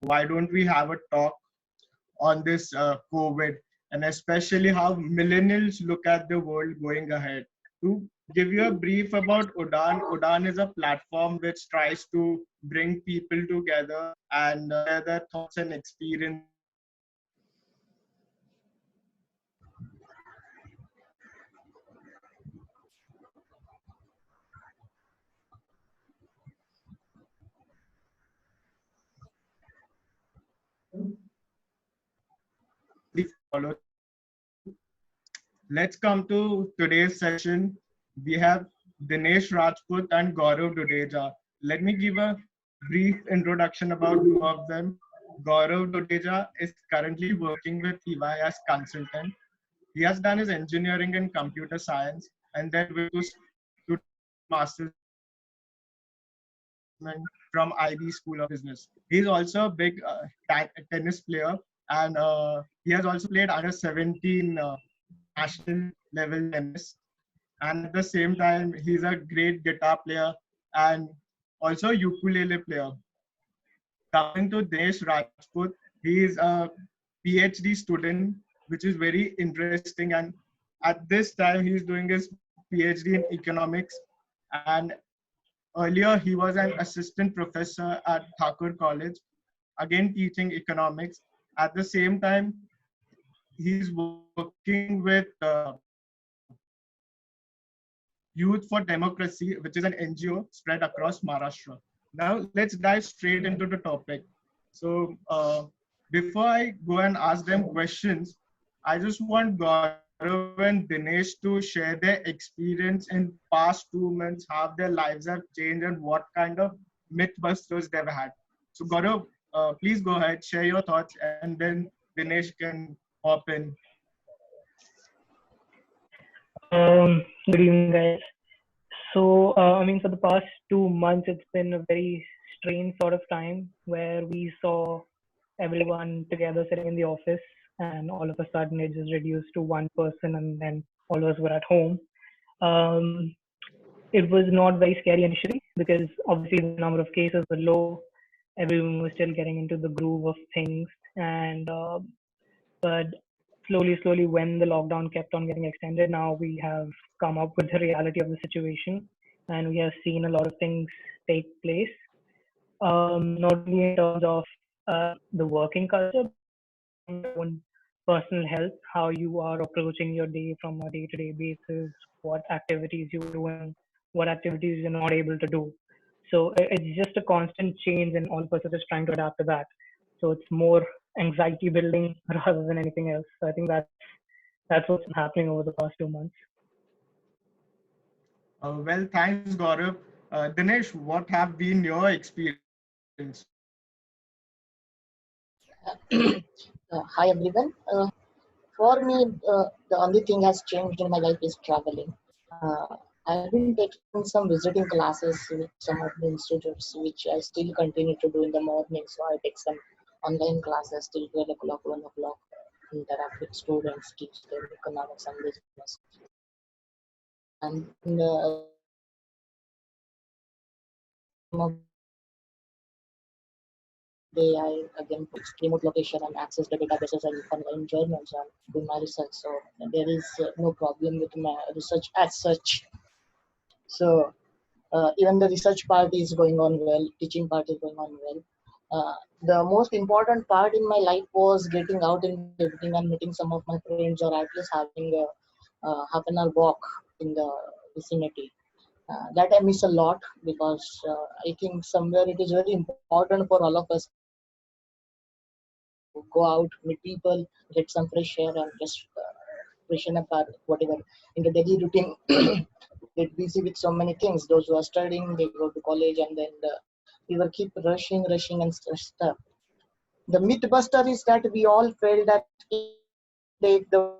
why don't we have a talk on this COVID, and especially how millennials look at the world going ahead. To give you a brief about Udaan, Udaan is a platform which tries to bring people together and share their thoughts and experiences. Follow. Let's come to today's session. We have Dinesh Rajput and Gaurav Dudeja. Let me give a brief introduction about two of them. Gaurav Dudeja is currently working with EY as consultant. He has done his engineering in computer science and then went to master's from IB School of Business. He's also a big tennis player, and he has also played under 17 national level tennis. And at the same time, he's a great guitar player and also ukulele player. Coming to Dinesh Rajput, he is a PhD student, which is very interesting. And at this time, he's doing his PhD in economics. And earlier, he was an assistant professor at Thakur College, again teaching economics. At the same time, he's working with Youth for Democracy, which is an NGO spread across Maharashtra. Now, let's dive straight into the topic. So, before I go and ask them questions, I just want Gaurav and Dinesh to share their experience in past 2 months, how their lives have changed, and what kind of mythbusters they've had. So, Gaurav, please go ahead, share your thoughts, and then Dinesh can hop in. Good evening, guys. So, for the past 2 months, it's been a very strange sort of time where we saw everyone together sitting in the office, and all of a sudden it just reduced to one person, and then all of us were at home. Um, it was not very scary initially because obviously the number of cases were low. Everyone was still getting into the groove of things, and but slowly, when the lockdown kept on getting extended, now we have come up with the reality of the situation, and we have seen a lot of things take place. Not only in terms of the working culture, but your own personal health, how you are approaching your day from a day-to-day basis, what activities you're doing, what activities you're not able to do. So it's just a constant change, and all of us are just trying to adapt to that. So it's more anxiety building rather than anything else. So I think that's what's been happening over the past 2 months. Well, thanks, Gaurav. Dinesh, what have been your experience? Hi everyone. For me, the only thing has changed in my life is traveling. I've been taking some visiting classes with some of the institutes, which I still continue to do in the morning. So I take some online classes till 12 o'clock, 1 o'clock, interact with students, teach them economics and business. And they I again put remote location and access the databases and online journals and do my research. So there is no problem with my research as such. So even the research part is going on well, teaching part is going on well. The most important part in my life was getting out in the evening and meeting some of my friends, or at least having a half an hour walk in the vicinity. That I miss a lot because I think somewhere it is very important for all of us to go out, meet people, get some fresh air, and just freshen up our whatever in the daily routine. Get busy with so many things. Those who are studying, they go to college, and then we will keep rushing, and stuff. The mythbuster is that we all felt that if the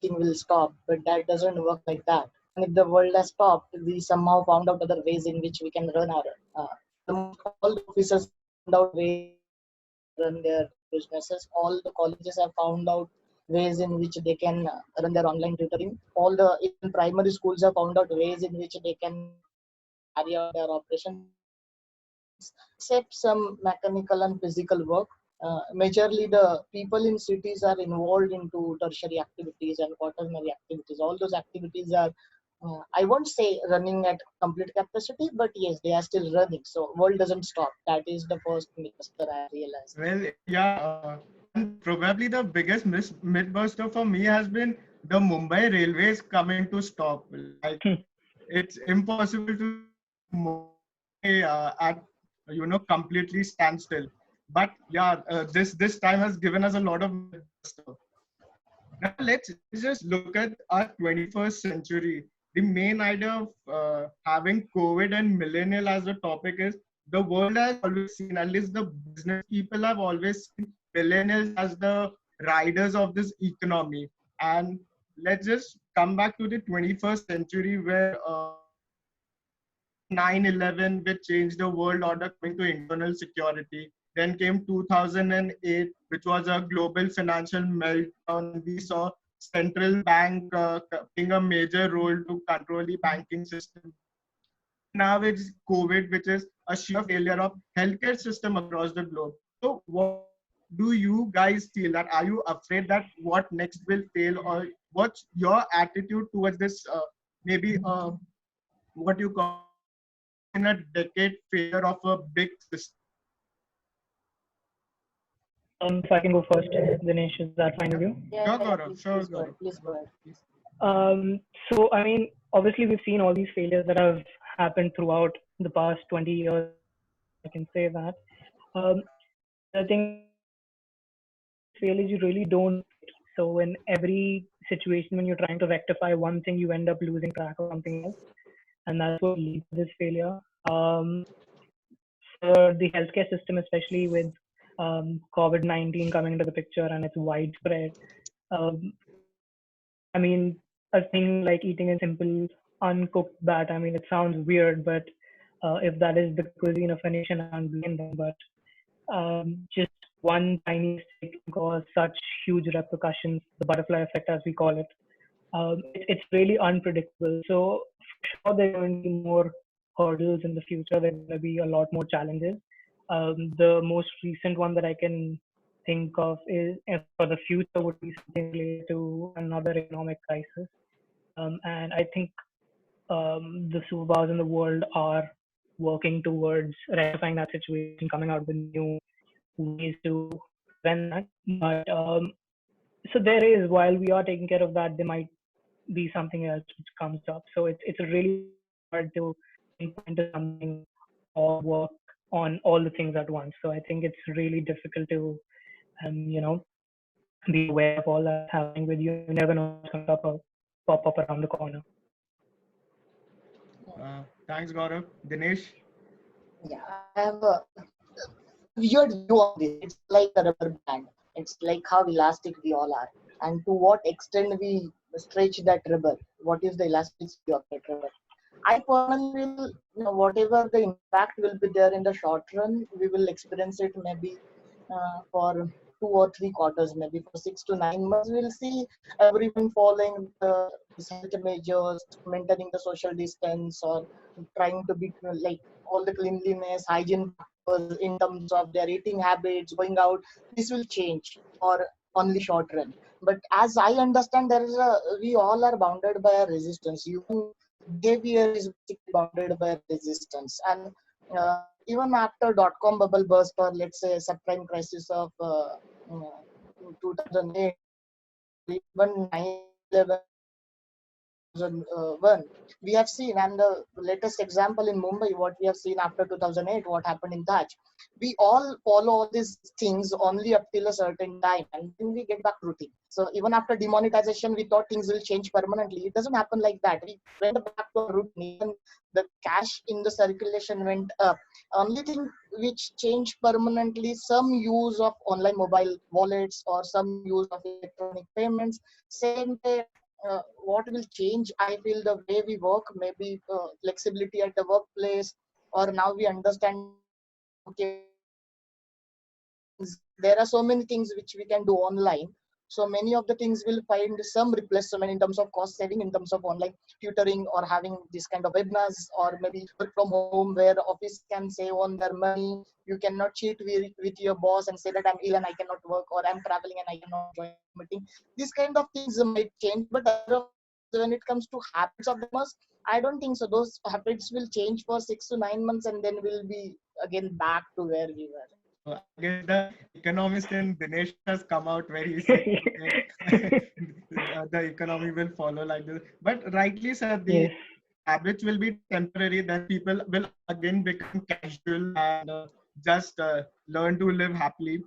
thing will stop, but that doesn't work like that. And if the world has stopped, we somehow found out other ways in which we can run our. All the officers found out ways to run their businesses. All the colleges have found out ways in which they can run their online tutoring. All the even primary schools have found out ways in which they can carry out their operations. except some mechanical and physical work. Majorly, the people in cities are involved into tertiary activities and quaternary activities. All those activities are, I won't say running at complete capacity, but yes, they are still running. So world doesn't stop. That is the first myth that I realized. Well, yeah, and probably the biggest mythbuster for me has been the Mumbai railways coming to stop. Like, it's impossible to Mumbai at completely standstill. But yeah, this time has given us a lot of mythbuster. Now let's just look at our 21st century. The main idea of having COVID and millennial as a topic is the world has always seen, at least the business people have always seen millennials as the riders of this economy. And let's just come back to the 21st century where 9/11, which changed the world order coming to internal security. Then came 2008, which was a global financial meltdown. We saw central bank playing a major role to control the banking system. Now it's COVID, which is a sheer failure of healthcare system across the globe. So what do you guys feel that are you afraid that what next will fail, or what's your attitude towards this maybe what you call in a decade failure of a big system? If I can go first, Dinesh, is that fine with you? Yeah, Sure, yeah, Gaurav. Sure, please go ahead. Gaurav. Please go ahead. So, I mean, obviously, we've seen all these failures that have happened throughout the past 20 years. I can say that. Um, I think failures you really don't. So, in every situation, when you're trying to rectify one thing, you end up losing track of something else, and that's what leads to this failure. For the healthcare system, especially with COVID-19 coming into the picture and it's widespread. Um, I mean, a thing like eating a simple uncooked bat. I mean, it sounds weird, but if that is the cuisine of a nation, I don't blame them. But just one tiny mistake can cause such huge repercussions, the butterfly effect, as we call it. It's really unpredictable. So, for sure, there are going to be more hurdles in the future. There are going to be a lot more challenges. The most recent one that I can think of is for the future would be something related to another economic crisis. And I think the superpowers in the world are working towards rectifying that situation, coming out with new ways to prevent that. But so there is, while we are taking care of that, there might be something else which comes up. So it's really hard to pinpoint to something or work on all the things at once. So I think it's really difficult to be aware of all that's happening with you. You never know what's going to pop up around the corner. Thanks, Gaurav. Dinesh? Yeah, I have a weird view on this. It's like a rubber band. It's like how elastic we all are, and to what extent we stretch that rubber. What is the elasticity of that rubber? I personally will, whatever the impact will be there in the short run, we will experience it maybe for 2 or 3 quarters, maybe for 6 to 9 months. We'll see everyone following the health measures, maintaining the social distance, or trying to be like all the cleanliness, hygiene factors in terms of their eating habits, going out. This will change for only short run. But as I understand, we all are bounded by a resistance. Human behavior is basically bounded by resistance, and even after dot-com bubble burst, or let's say subprime crisis of 2008, even 9/11 2001, we have seen, and the latest example in Mumbai, what we have seen after 2008, what happened in Taj. We all follow all these things only up till a certain time, and then we get back to routine. So even after demonetization, we thought things will change permanently. It doesn't happen like that. We went back to routine. Even the cash in the circulation went up. Only thing which changed permanently, some use of online mobile wallets or some use of electronic payments. Same way, what will change, I feel, the way we work, maybe flexibility at the workplace, or now we understand, okay, there are so many things which we can do online. So many of the things will find some replacement in terms of cost saving, in terms of online tutoring, or having this kind of webinars, or maybe work from home where office can save on their money. You cannot cheat with your boss and say that I'm ill and I cannot work, or I'm traveling and I cannot join a meeting. These kind of things might change, but when it comes to habits of the mass, I don't think so. Those habits will change for 6 to 9 months, and then we'll be again back to where we were. So I guess the economist in Dinesh has come out where he said the economy will follow like this. But rightly said, the Yes. habits will be temporary. Then people will again become casual and just learn to live happily.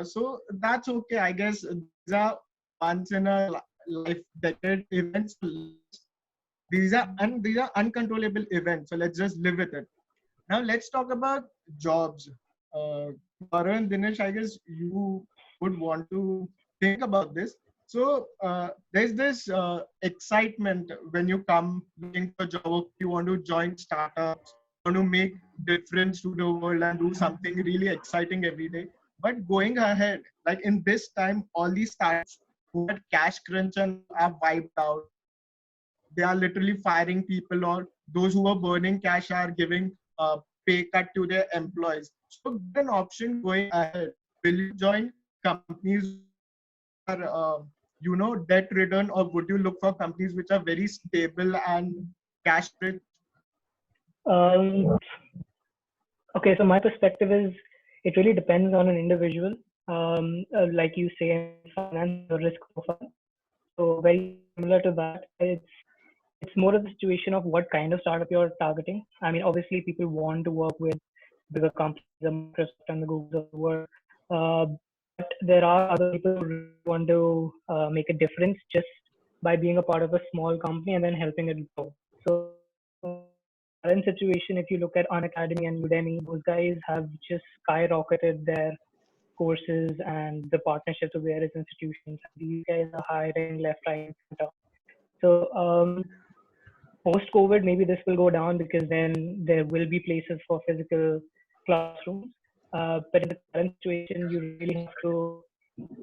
So that's okay. I guess these are once in a life decade events. These are uncontrollable events. So let's just live with it. Now let's talk about jobs. Varun, Dinesh, I guess you would want to think about this. So there's this excitement when you come looking for a job. You want to join startups, want to make difference to the world and do something really exciting every day. But going ahead, like in this time, all these startups who had cash crunch and are wiped out, they are literally firing people, or those who are burning cash are giving a pay cut to their employees. So an option going ahead, will you join companies are debt ridden, or would you look for companies which are very stable and cash rich? Um, okay, so my perspective is it really depends on an individual. Like you say, finance or risk profile. So very similar to that. It's more of the situation of what kind of startup you're targeting. I mean, obviously, people want to work with bigger companies, the Microsoft and the Google of the world. Uh, but there are other people who really want to make a difference just by being a part of a small company and then helping it grow. So, current situation, if you look at Unacademy and Udemy, those guys have just skyrocketed their courses and the partnerships with various institutions. These guys are hiring left, right, and center. So, post COVID, maybe this will go down because then there will be places for physical classrooms. But in the current situation, you really have to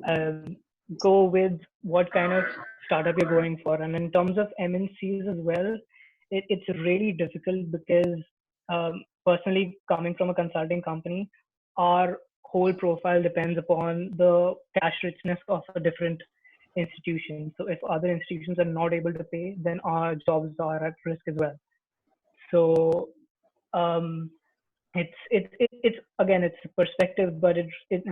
um, go with what kind of startup you're going for. And in terms of MNCs as well, it's really difficult because personally, coming from a consulting company, our whole profile depends upon the cash richness of a different institution. So if other institutions are not able to pay, then our jobs are at risk as well. So um, it's again it's perspective, but it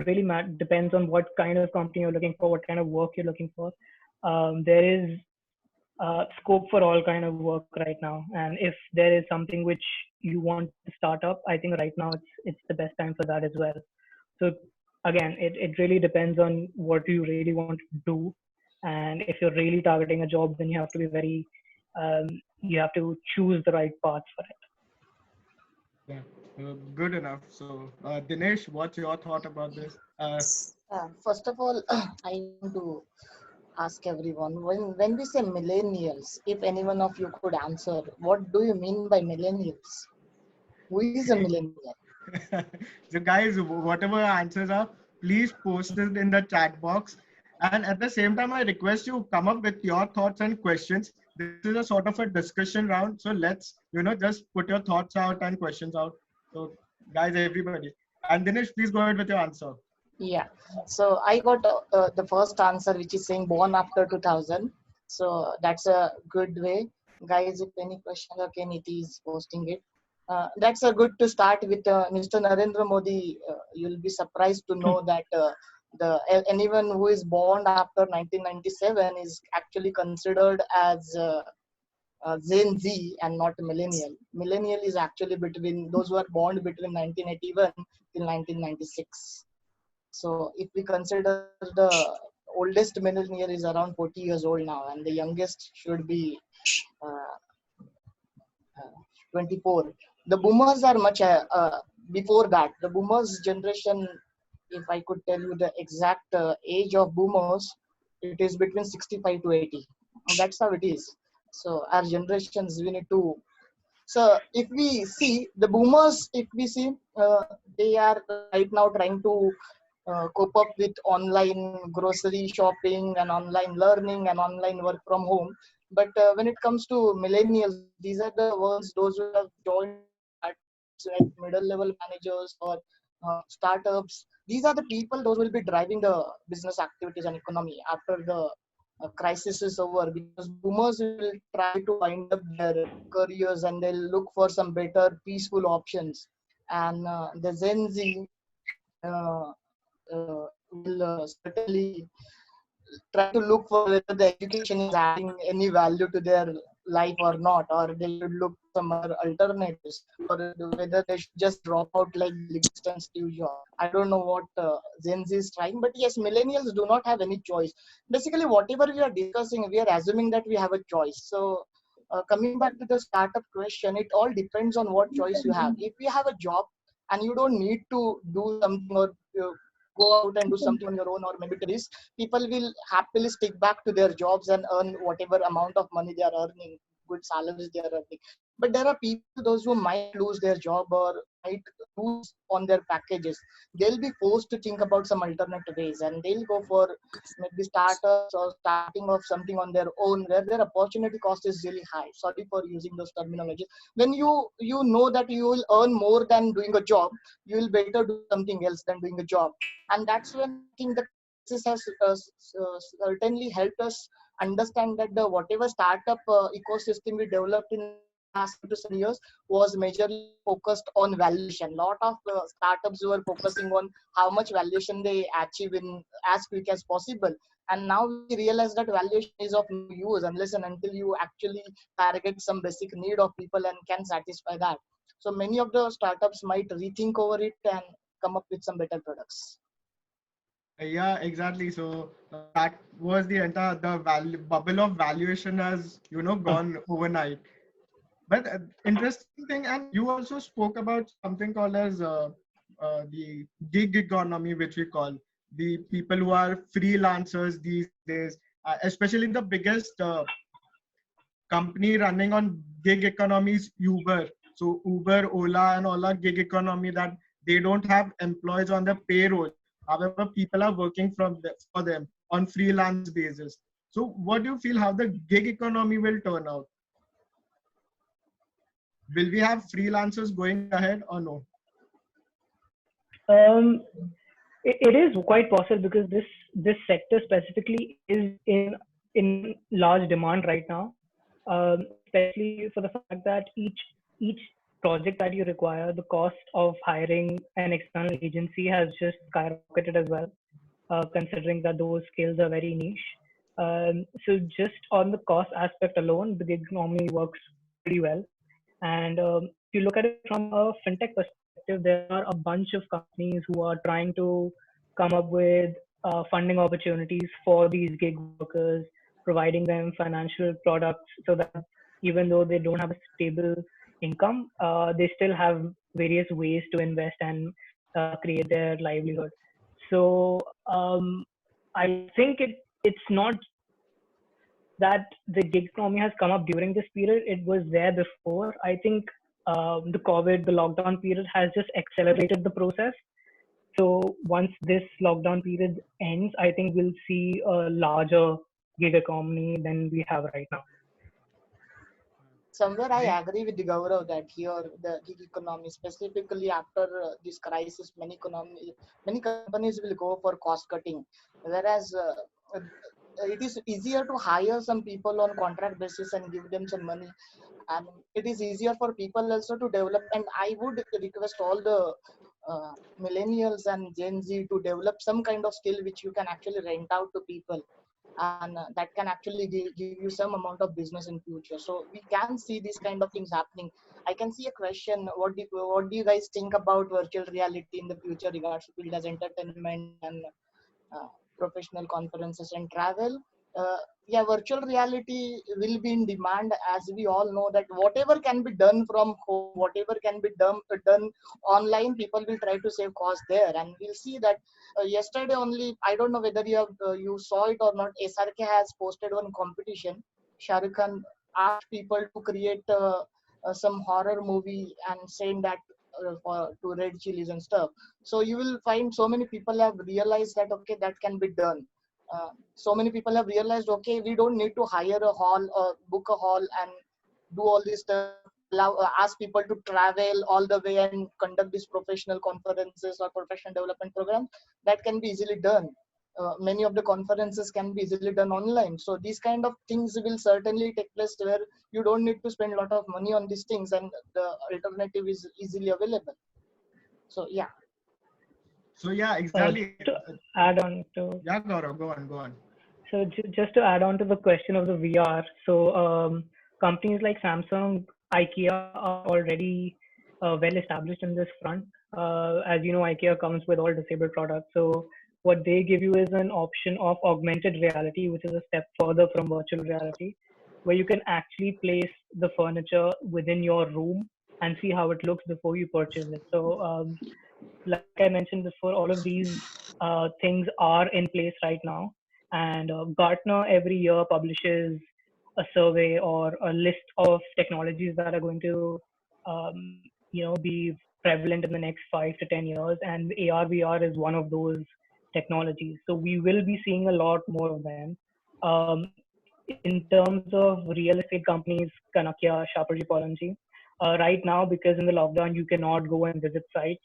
really depends on what kind of company you're looking for, what kind of work you're looking for. There is scope for all kind of work right now, and if there is something which you want to start up, I think right now it's the best time for that as well. So again, it really depends on what you really want to do, and if you're really targeting a job, then you have to be very you have to choose the right path for it. Yeah, good enough. So Dinesh, what's your thought about this? First of all, I want to ask everyone, when we say millennials, if any one of you could answer, what do you mean by millennials? Who is a millennial? So guys, whatever answers are, please post it in the chat box. And at the same time, I request you come up with your thoughts and questions. This is a sort of a discussion round. So let's, just put your thoughts out and questions out. So guys, everybody. And Dinesh, please go ahead with your answer. Yeah, so I got the first answer, which is saying born after 2000. So that's a good way. Guys, if any question, okay, Niti is posting it. That's a good to start with Mr. Narendra Modi. You'll be surprised to know that anyone who is born after 1997 is actually considered as Gen Z and not millennial. Millennial is actually between those who are born between 1981 till 1996. So if we consider the oldest millennial is around 40 years old now, and the youngest should be uh, 24. The boomers are much before that. The boomers generation, if I could tell you the exact age of boomers, it is between 65 to 80. And that's how it is. So our generations, we need to. So if we see the boomers, if we see, they are right now trying to cope up with online grocery shopping and online learning and online work from home. But when it comes to millennials, these are the ones those who have joined like middle level managers or startups. These are the people those will be driving the business activities and economy after the crisis is over, because boomers will try to wind up their careers and they'll look for some better peaceful options, and the Gen Z uh, will certainly try to look for whether the education is adding any value to their life or not, or they should look some other alternatives, or whether they should just drop out like Livingston Steve Jobs. I don't know what Gen Z is trying, but yes, millennials do not have any choice. Basically, whatever we are discussing, we are assuming that we have a choice. So, coming back to the startup question, it all depends on what choice you have. If you have a job and you don't need to do something or go out and do something on your own, or maybe to this, people will happily stick back to their jobs and earn whatever amount of money they are earning, good salaries they are earning. But there are people, those who might lose their job or might lose on their packages. They'll be forced to think about some alternative ways, and they'll go for maybe startups or starting of something on their own where their opportunity cost is really high. Sorry for using those terminologies. When you know that you will earn more than doing a job, you will better do something else than doing a job. And that's when I think the crisis has certainly helped us understand that the whatever startup ecosystem we developed in last 2 to 7 years was majorly focused on valuation. Lot of startups were focusing on how much valuation they achieve in as quick as possible. And now we realize that valuation is of no use unless and until you actually target some basic need of people and can satisfy that. So many of the startups might rethink over it and come up with some better products. Yeah, exactly. So that was the entire the value bubble of valuation has gone overnight. But interesting thing, and you also spoke about something called as the gig economy, which we call the people who are freelancers these days, especially the biggest company running on gig economy is Uber. So Uber, Ola, and all are gig economy that they don't have employees on the payroll. However, people are working for them on freelance basis. So what do you feel how the gig economy will turn out? Will we have freelancers going ahead or no? Um, it is quite possible because this sector specifically is in large demand right now, especially for the fact that each project that you require, the cost of hiring an external agency has just skyrocketed as well, considering that those skills are very niche. So just on the cost aspect alone, the gig economy works pretty well. And if you look at it from a fintech perspective, there are a bunch of companies who are trying to come up with funding opportunities for these gig workers, providing them financial products so that even though they don't have a stable income, they still have various ways to invest and create their livelihood. So I think it's not that the gig economy has come up during this period. It was there before. I think the COVID, the lockdown period has just accelerated the process. So once this lockdown period ends, I think we'll see a larger gig economy than we have right now. Somewhere I Right? agree with the Gaurav that here the gig economy, specifically after this crisis, many companies will go for cost cutting, whereas it is easier to hire some people on contract basis and give them some money, and it is easier for people also to develop. And I would request all the millennials and Gen Z to develop some kind of skill which you can actually rent out to people, and that can actually give you some amount of business in future. So we can see these kind of things happening. I can see a question: what do you guys think about virtual reality in the future regards to field as entertainment and uh, professional conferences and travel? uh, yeah, virtual reality will be in demand, as we all know that whatever can be done from home, whatever can be done online, people will try to save cost there. And we'll see that yesterday only, I don't know whether you saw it or not, SRK has posted one competition. Shah Rukh Khan asked people to create some horror movie and saying that to red chilies and stuff. So you will find so many people have realized that okay, that can be done. So many people have realized okay, we don't need to hire a hall or book a hall and do all this stuff, ask people to travel all the way and conduct these professional conferences or professional development programs. That can be easily done. Many of the conferences can be easily done online. So these kind of things will certainly take place where you don't need to spend a lot of money on these things and the alternative is easily available. So yeah. So yeah, exactly. To add on to Yeah, Gaurav, go on. So just to add on to the question of the VR, so companies like Samsung, IKEA are already well established in this front. As you know, IKEA comes with all disabled products. So what they give you is an option of augmented reality, which is a step further from virtual reality, where you can actually place the furniture within your room and see how it looks before you purchase it. So like I mentioned before, all of these things are in place right now. And Gartner every year publishes a survey or a list of technologies that are going to, be prevalent in the next 5 to 10 years. And AR VR is one of those technologies. So we will be seeing a lot more of them. In terms of real estate companies, Kanakya, Shapoorji Pallonji, right now, because in the lockdown you cannot go and visit sites,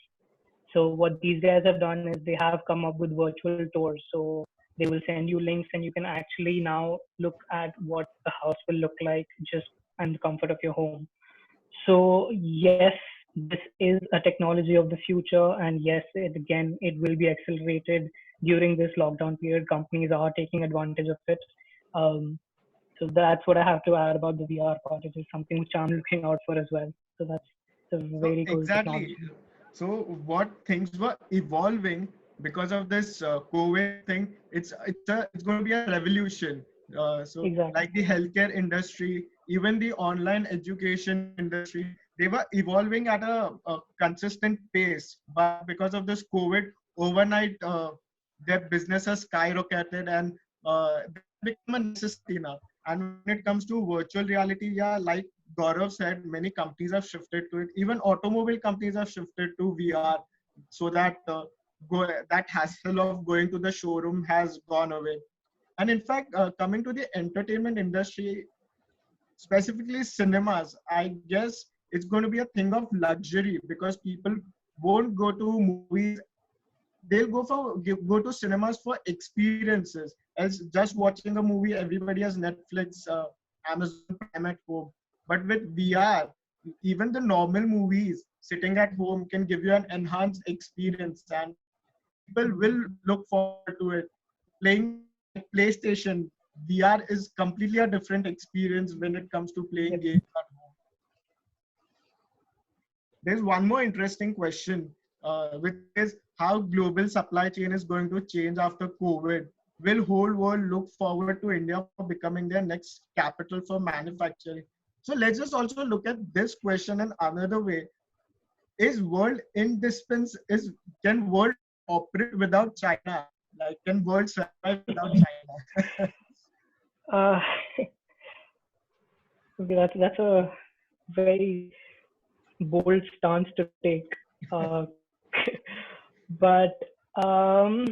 so what these guys have done is they have come up with virtual tours. So they will send you links and you can actually now look at what the house will look like just in the comfort of your home. So yes, this is a technology of the future, and yes, it will be accelerated during this lockdown period. Companies are taking advantage of it. Um, so that's what I have to add about the VR part. It is something which I'm looking out for as well. So that's a So very cool exactly. technology. So what things were evolving because of this COVID thing? It's going to be a revolution. So like Exactly. the healthcare industry, even the online education industry, they were evolving at a consistent pace. But because of this COVID, overnight their businesses skyrocketed and they become a necessity now. And when it comes to virtual reality, yeah, like Gaurav said, many companies have shifted to it. Even automobile companies have shifted to VR so that that hassle of going to the showroom has gone away. And in fact, coming to the entertainment industry, specifically cinemas, I guess it's going to be a thing of luxury because people won't go to movies. They'll go to cinemas for experiences. As just watching a movie, everybody has Netflix, Amazon Prime at home. But with VR, even the normal movies sitting at home can give you an enhanced experience, and people will look forward to it. Playing like PlayStation, VR is completely a different experience when it comes to playing Yep. games at home. There's one more interesting question, which is how global supply chain is going to change after COVID. Will whole world look forward to India for becoming their next capital for manufacturing? So let's just also look at this question in another way. Is world indispensable? Can world operate without China? Like, can world survive without China? Uh, okay, that's a very bold stance to take. Uh, but um,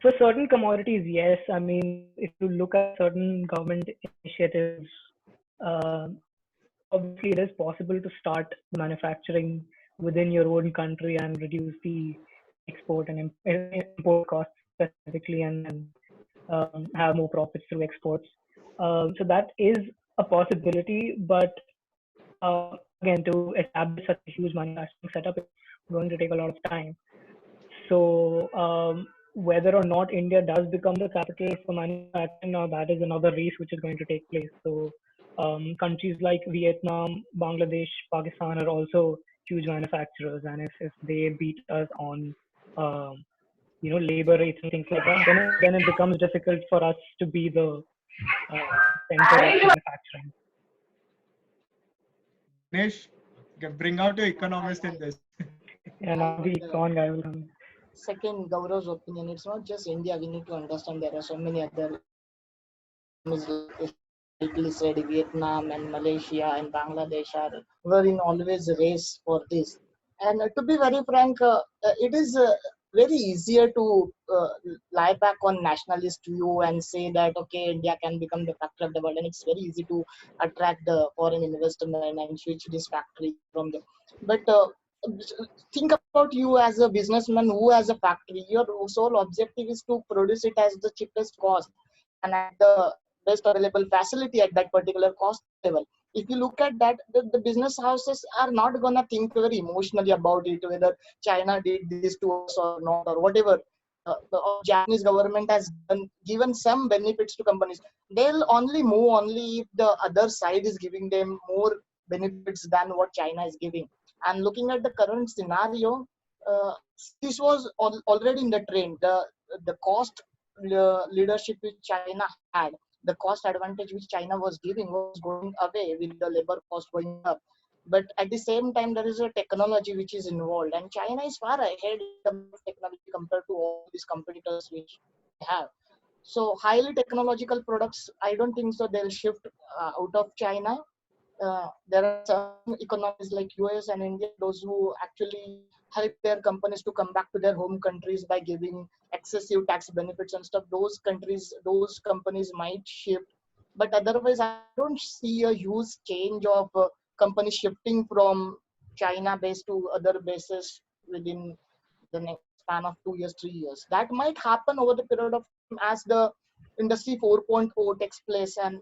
for certain commodities, yes. I mean, if you look at certain government initiatives, uh, obviously it is possible to start manufacturing within your own country and reduce the export and import costs specifically, and have more profits through exports. So that is a possibility, but again, to establish such a huge manufacturing setup, it's going to take a lot of time. So whether or not India does become the capital for manufacturing, now that is another race which is going to take place. So countries like Vietnam, Bangladesh, Pakistan are also huge manufacturers, and if they beat us on labor rates and things like that, then it becomes difficult for us to be the center of manufacturing. Dinesh, bring out your economist in this. And I now the would econ guy will come. second Gaurav's opinion. It's not just India. We need to understand there are so many other economies like rightly said, Vietnam and Malaysia and Bangladesh were in always race for this. And to be very frank, it is very easier to lie back on nationalist view and say that okay, India can become the factory of the world, and it's very easy to attract the foreign investment and switch this factory from them. But think about you as a businessman who has a factory. Your sole objective is to produce it as the cheapest cost and at the best available facility at that particular cost level. If you look at that, the business houses are not gonna think very emotionally about it, whether China did this to us or not or whatever. The Japanese government has given some benefits to companies. They'll only move only if the other side is giving them more benefits than what China is giving. And looking at the current scenario, this was already in the trend. The cost leadership which China had, the cost advantage which China was giving was going away with the labor cost going up. But at the same time, there is a technology which is involved, and China is far ahead in terms of technology compared to all these competitors which they have. So highly technological products, I don't think so they'll shift out of China. There are some economies like US and India, those who actually help their companies to come back to their home countries by giving excessive tax benefits and stuff. Those countries, those companies might shift, but otherwise, I don't see a huge change of companies shifting from China base to other bases within the next span of 2 years, 3 years. That might happen over the period of time as the industry 4.0 takes place and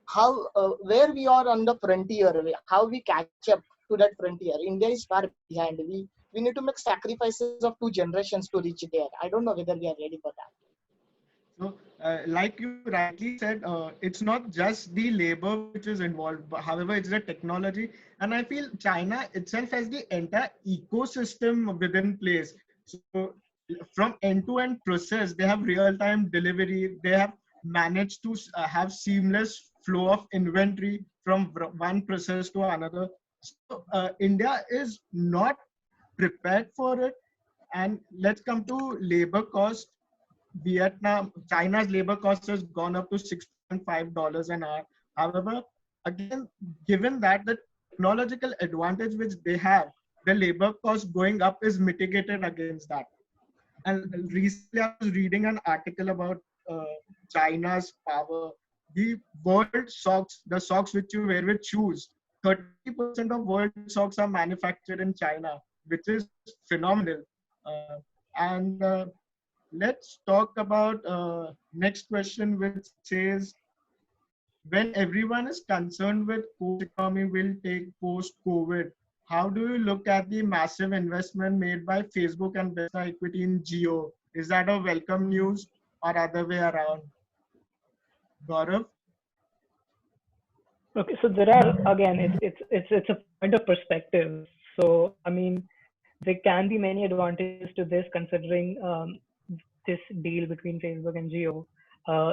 how where we are on the frontier, how we catch up to that frontier. India is far behind. We need to make sacrifices of 2 generations to reach there. I don't know whether we are ready for that. So, like you rightly said, it's not just the labor which is involved, but however, it's the technology. And I feel China itself has the entire ecosystem within place. So, from end-to-end process, they have real-time delivery. They have managed to have seamless flow of inventory from one process to another. So, India is not prepared for it. And let's come to labor cost. China's labor cost has gone up to $6.5 an hour. However, again, given that the technological advantage which they have, the labor cost going up is mitigated against that. And recently, I was reading an article about uh, China's power. The world socks, the socks which you wear with shoes, 30% of world socks are manufactured in China, which is phenomenal. And let's talk about next question, which says, when everyone is concerned with post economy will take post COVID, how do you look at the massive investment made by Facebook and Besta Equity in Geo? Is that a welcome news or other way around? Gaurav? Okay, so there are again, it's a point of perspective. So I mean, there can be many advantages to this, considering this deal between Facebook and Geo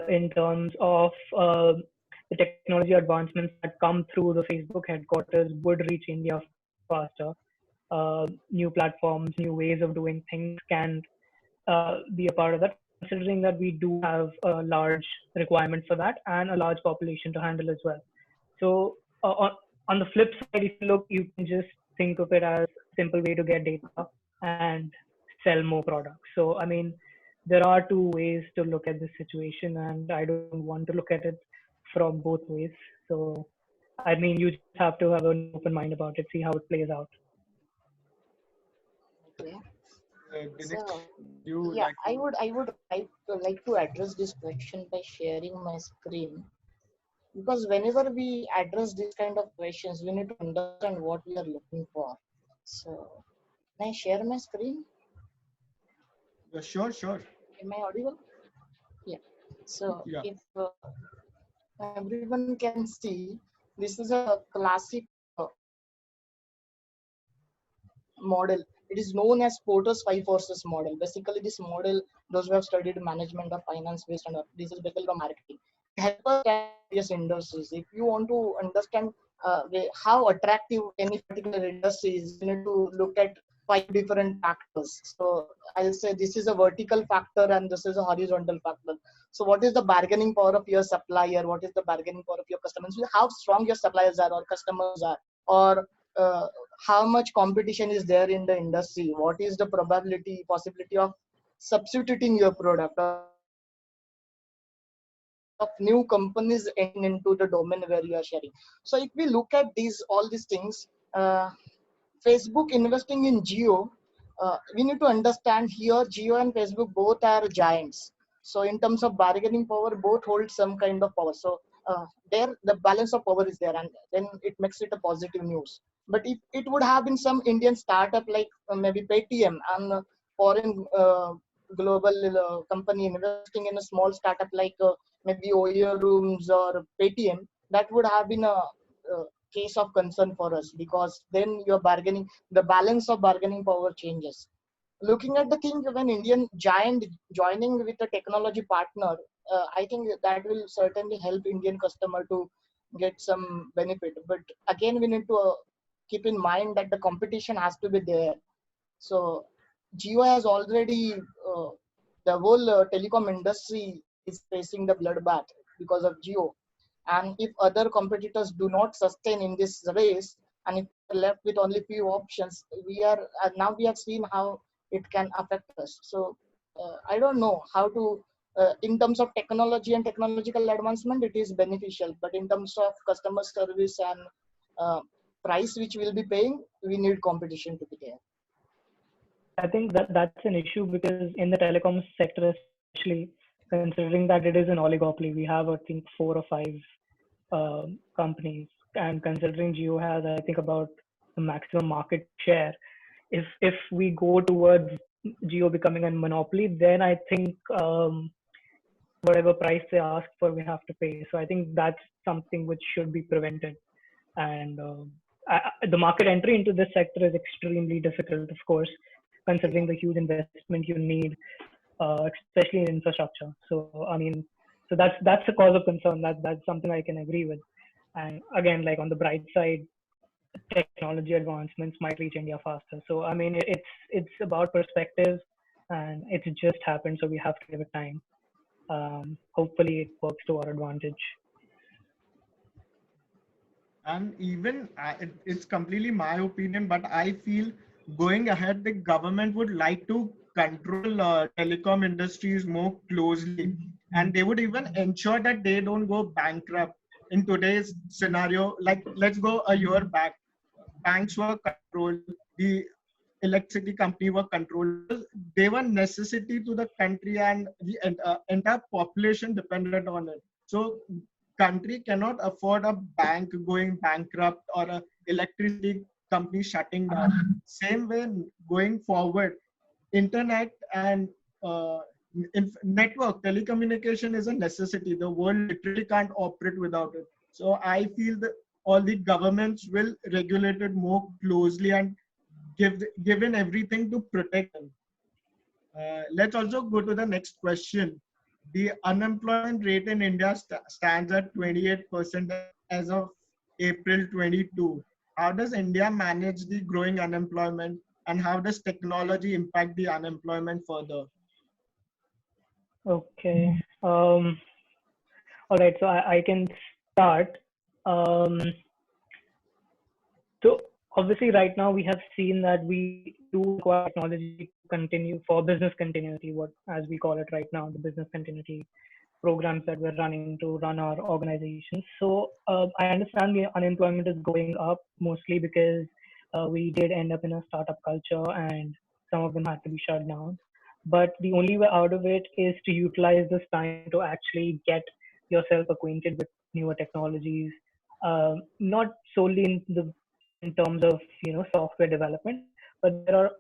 in terms of the technology advancements that come through the Facebook headquarters would reach India faster. New platforms, new ways of doing things can be a part of that, considering that we do have a large requirement for that and a large population to handle as well. So on the flip side, if you look, you can just think of it as a simple way to get data and sell more products. So I mean, there are two ways to look at this situation, and I don't want to look at it from both ways. So I mean, you just have to have an open mind about it, see how it plays out. Okay. Dinesh, So you yeah, like to? I would like to address this question by sharing my screen, because whenever we address this kind of questions, we need to understand what we are looking for. So can I share my screen? Sure, sure. Am I audible? Yeah. So Yeah. if everyone can see, this is a classic model. It is known as Porter's five forces model. Basically, this model, those who have studied management of finance based on this is basically on marketing. Help us at various industries. If you want to understand how attractive any particular industry is, you need to look at 5 different factors. So I'll say this is a vertical factor and this is a horizontal factor. So what is the bargaining power of your supplier? What is the bargaining power of your customers? How strong your suppliers are or customers are, or how much competition is there in the industry? What is the possibility of substituting your product, of new companies entering into the domain where you are sharing? So if we look at all these things, Facebook investing in Geo, we need to understand here Geo and Facebook both are giants. So in terms of bargaining power, both hold some kind of power. So there the balance of power is there, and then it makes it a positive news. But if it would have been some Indian startup like maybe Paytm and foreign global company investing in a small startup like maybe Oyo Rooms or Paytm, that would have been a case of concern for us, because then your bargaining, the balance of bargaining power changes. Looking at the thing, when Indian giant joining with a technology partner, I think that will certainly help Indian customer to get some benefit. But again, we need to keep in mind that the competition has to be there. So Jio has already, the whole telecom industry is facing the bloodbath because of Jio. And if other competitors do not sustain in this race, and if we're left with only few options, now we have seen how it can affect us. So I don't know how to, in terms of technology and technological advancement, it is beneficial. But in terms of customer service and uh, price which we'll be paying, we need competition to be there. I think that that's an issue because in the telecom sector, especially considering that it is an oligopoly, we have I think 4 or 5 companies, and considering Geo has I think about the maximum market share. If we go towards Geo becoming a monopoly, then I think whatever price they ask for, we have to pay. So I think that's something which should be prevented. And the market entry into this sector is extremely difficult, of course, considering the huge investment you need, especially in infrastructure. So I mean, so that's a cause of concern. That's something I can agree with. And again, like on the bright side, technology advancements might reach India faster. So I mean, it's about perspective, and it's just happened. So we have to give it time. Hopefully, it works to our advantage. And even it's completely my opinion, but I feel going ahead, the government would like to control telecom industries more closely, and they would even ensure that they don't go bankrupt. In today's scenario, like let's go a year back, banks were controlled, the electricity company were controlled. They were necessity to the country, and the entire population depended on it. So country cannot afford a bank going bankrupt or a electricity company shutting down. Same way, going forward, internet and uh, network telecommunication is a necessity. The world literally can't operate without it. So I feel that all the governments will regulate it more closely and given everything to protect them. Let's also go to the next question. The unemployment rate in India stands at 28% as of April 22. How does India manage the growing unemployment, and how does technology impact the unemployment further? Okay. All right. So I can start. Um, so obviously, right now we have seen that we do require technology to continue for business continuity, what as we call it right now, the business continuity programs that we're running to run our organizations. So I understand the unemployment is going up mostly because we did end up in a startup culture and some of them had to be shut down. But the only way out of it is to utilize this time to actually get yourself acquainted with newer technologies, not solely in terms of software development, but there are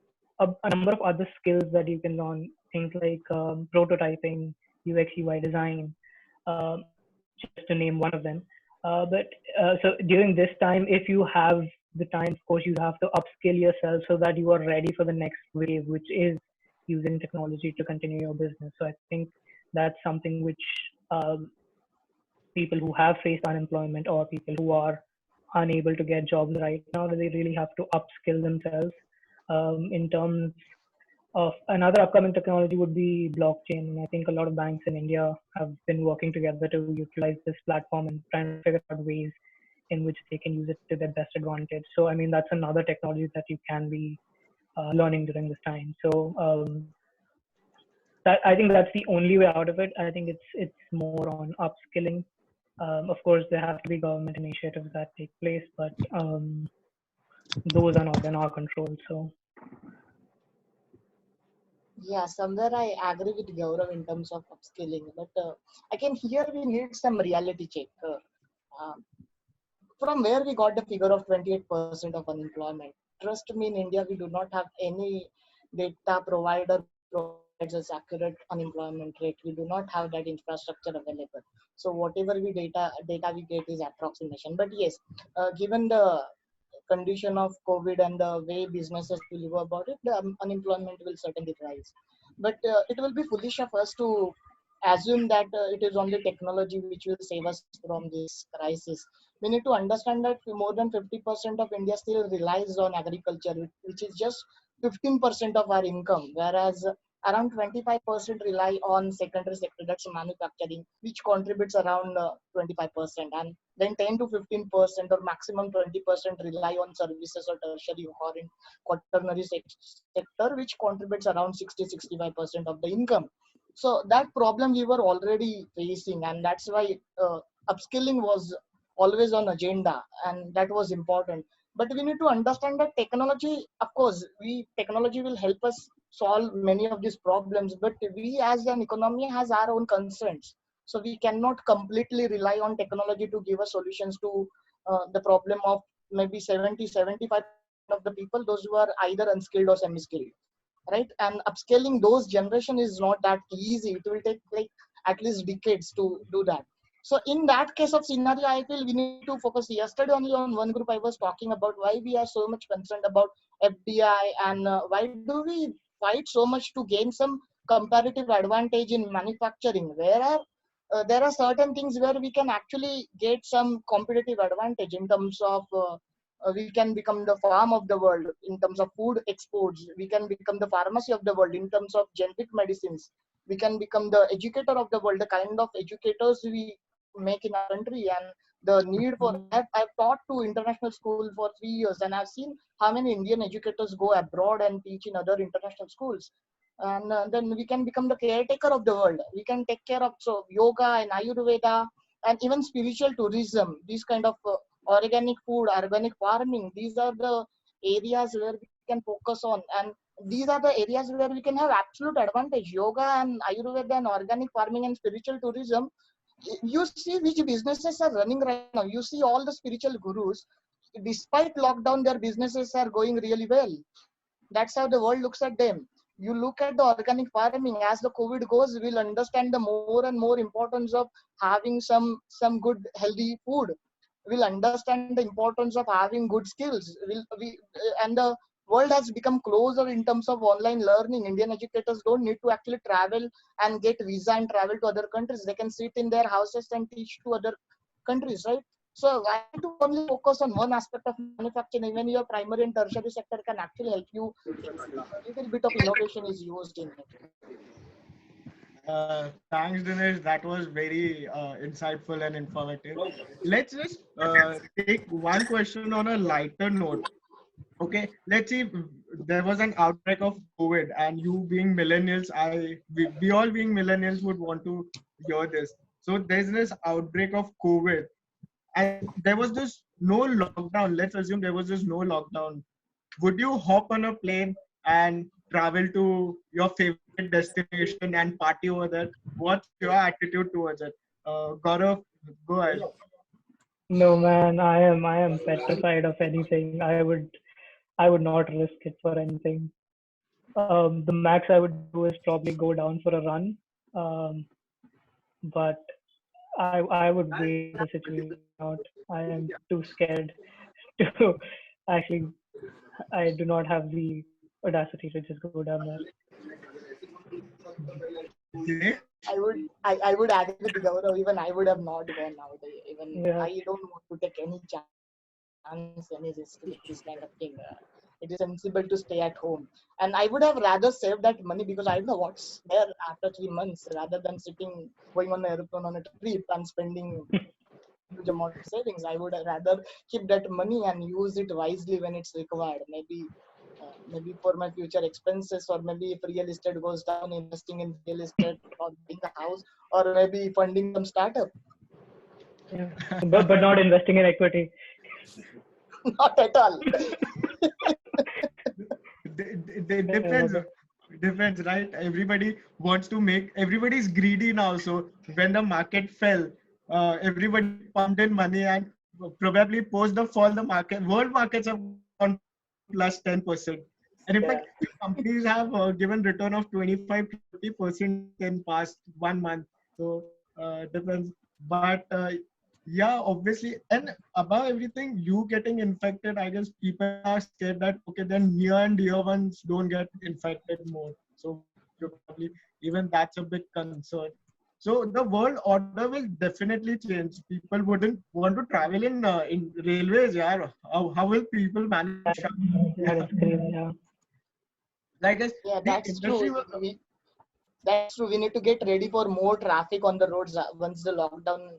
a number of other skills that you can learn. Things like prototyping, UX UI design, uh, just to name one of them. But so during this time, if you have the time, of course, you have to upskill yourself so that you are ready for the next wave, which is using technology to continue your business. So I think that's something which people who have faced unemployment or people who are unable to get jobs right now, that they really have to upskill themselves. in terms of another upcoming technology would be blockchain. And I think a lot of banks in India have been working together to utilize this platform and trying to figure out ways in which they can use it to their best advantage. So, I mean, that's another technology that you can be learning during this time. So, I think that's the only way out of it. I think it's more on upskilling. Of course, there have to be government initiatives that take place, but those are not in our control. So Yeah, somewhere I agree with Gaurav in terms of upskilling, but I can hear we need some reality check. Um, from where we got the figure of 28% of unemployment. Trust me, in India, we do not have any data provider provides us accurate unemployment rate. We do not have that infrastructure available. So whatever we data we get is approximation. But yes, given the condition of COVID and the way businesses will go about it, the unemployment will certainly rise. But it will be foolish of us to assume that it is only technology which will save us from this crisis. We need to understand that more than 50% of India still relies on agriculture, which is just 15% of our income, whereas around 25% rely on secondary sector, that's manufacturing, which contributes around 25%, and then 10 to 15% or maximum 20% rely on services or tertiary or in quaternary sector, which contributes around 60-65% of the income. So that problem we were already facing, and that's why upskilling was always on agenda, and that was important. But we need to understand that technology, of course, technology will help us solve many of these problems, but we as an economy has our own concerns. So we cannot completely rely on technology to give us solutions to the problem of maybe 70-75 of the people, those who are either unskilled or semi-skilled, right? And upscaling those generation is not that easy. It will take like at least decades to do that. So in that case of scenario, I feel we need to focus. Yesterday only on one group I was talking about why we are so much concerned about FDI, and why do we fight so much to gain some comparative advantage in manufacturing, where there are certain things where we can actually get some competitive advantage in terms of we can become the farm of the world in terms of food exports. We can become the pharmacy of the world in terms of generic medicines. We can become the educator of the world, the kind of educators we make in our country. And the need for that, I've taught to international school for 3 years, and I've seen how many Indian educators go abroad and teach in other international schools. And then we can become the caretaker of the world. We can take care of so yoga and Ayurveda and even spiritual tourism. These kind of organic food, organic farming. These are the areas where we can focus on, and these are the areas where we can have absolute advantage. Yoga and Ayurveda and organic farming and spiritual tourism. You see which businesses are running right now. You see all the spiritual gurus, despite lockdown, their businesses are going really well. That's how the world looks at them. You look at the organic farming, as the COVID goes, we'll understand the more and more importance of having some good healthy food. We'll understand the importance of having good skills. And the world has become closer in terms of online learning. Indian educators don't need to actually travel and get visa and travel to other countries. They can sit in their houses and teach to other countries, right? So why to only focus on one aspect of manufacturing? Even your primary and tertiary sector can actually help you if a little bit of innovation is used in it. Thanks, Dinesh. That was very insightful and informative. Let's just take one question on a lighter note. Okay, let's see. There was an outbreak of COVID, and you being millennials, we all being millennials would want to hear this. So there's this outbreak of COVID, and there was this no lockdown. Let's assume there was this no lockdown. Would you hop on a plane and travel to your favorite destination and party over there? What's your attitude towards it? Gaurav, go ahead. no, man, I am petrified of anything. I would not risk it for anything. The max I would do is probably go down for a run. Um, but I would wait the situation out. I am too scared to actually. I do not have the audacity to just go down there. Dinesh? I would agree with Gaurav. Even I would have not gone out. Even Yeah. I don't want to take any chance, any risk with this kind of thing. it is sensible to stay at home. And I would have rather saved that money, because I don't know what's there after 3 months, rather than sitting, going on an aeroplane on a trip and spending huge amount of savings. I would rather keep that money and use it wisely when it's required. Maybe for my future expenses, or maybe if real estate goes down, investing in real estate or buying a house, or maybe funding some startup. Yeah. But not investing in equity. Not at all. It depends, right? Everybody's greedy now. So when the market fell, everybody pumped in money, and probably post the fall, world markets have gone plus 10%. And in fact, companies have given return of 25-30% in past 1 month. So depends. But yeah, obviously, and above everything, you getting infected, I guess people are scared that okay, then near and dear ones don't get infected more. So probably even that's a big concern. So the world order will definitely change. People wouldn't want to travel in railways. Yeah, how will people manage? That is crazy. Yeah. Like I guess Yeah, the that's industry true. will. That's true. We need to get ready for more traffic on the roads once the lockdown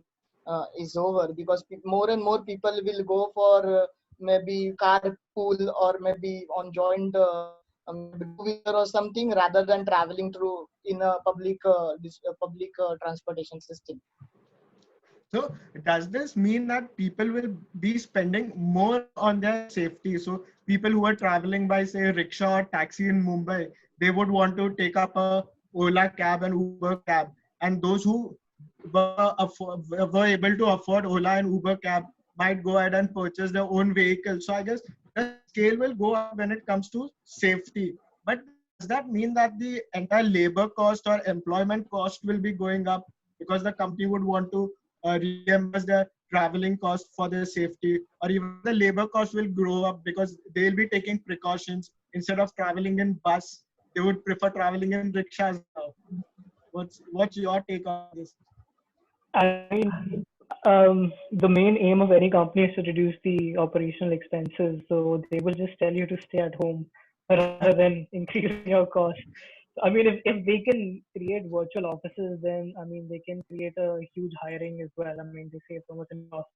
is over, because more and more people will go for maybe carpool, or maybe on joint two-wheeler or something, rather than traveling through in a public transportation system. So does this mean that people will be spending more on their safety? So people who are traveling by say rickshaw or taxi in Mumbai, they would want to take up a Ola cab and Uber cab. And those who were able to afford Ola and Uber cab might go ahead and purchase their own vehicle. So I guess the scale will go up when it comes to safety. But does that mean that the entire labor cost or employment cost will be going up because the company would want to reimburse their traveling cost for their safety, or even the labor cost will grow up because they'll be taking precautions instead of traveling in bus, they would prefer traveling in rickshaws now. What's your take on this? I mean, the main aim of any company is to reduce the operational expenses. So they will just tell you to stay at home rather than increasing your cost. I mean, if they can create virtual offices, then I mean they can create a huge hiring as well. I mean, they save so much in cost.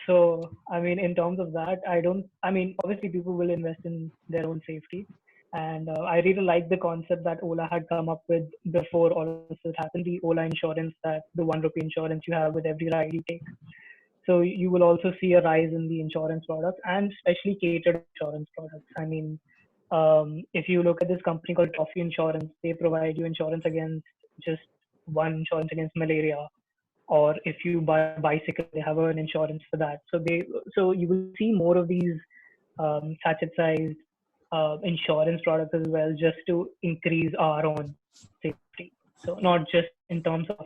So I mean, in terms of that, I don't. I mean, obviously people will invest in their own safety, and I really like the concept that Ola had come up with before all of this had happened. The Ola insurance, that the 1 rupee insurance you have with every ride you take. So you will also see a rise in the insurance products, and especially catered insurance products. I mean, if you look at this company called Toffee Insurance, they provide you insurance against just one insurance against malaria, or if you buy a bicycle, they have an insurance for that. So you will see more of these sachet-sized insurance products as well, just to increase our own safety. So not just in terms of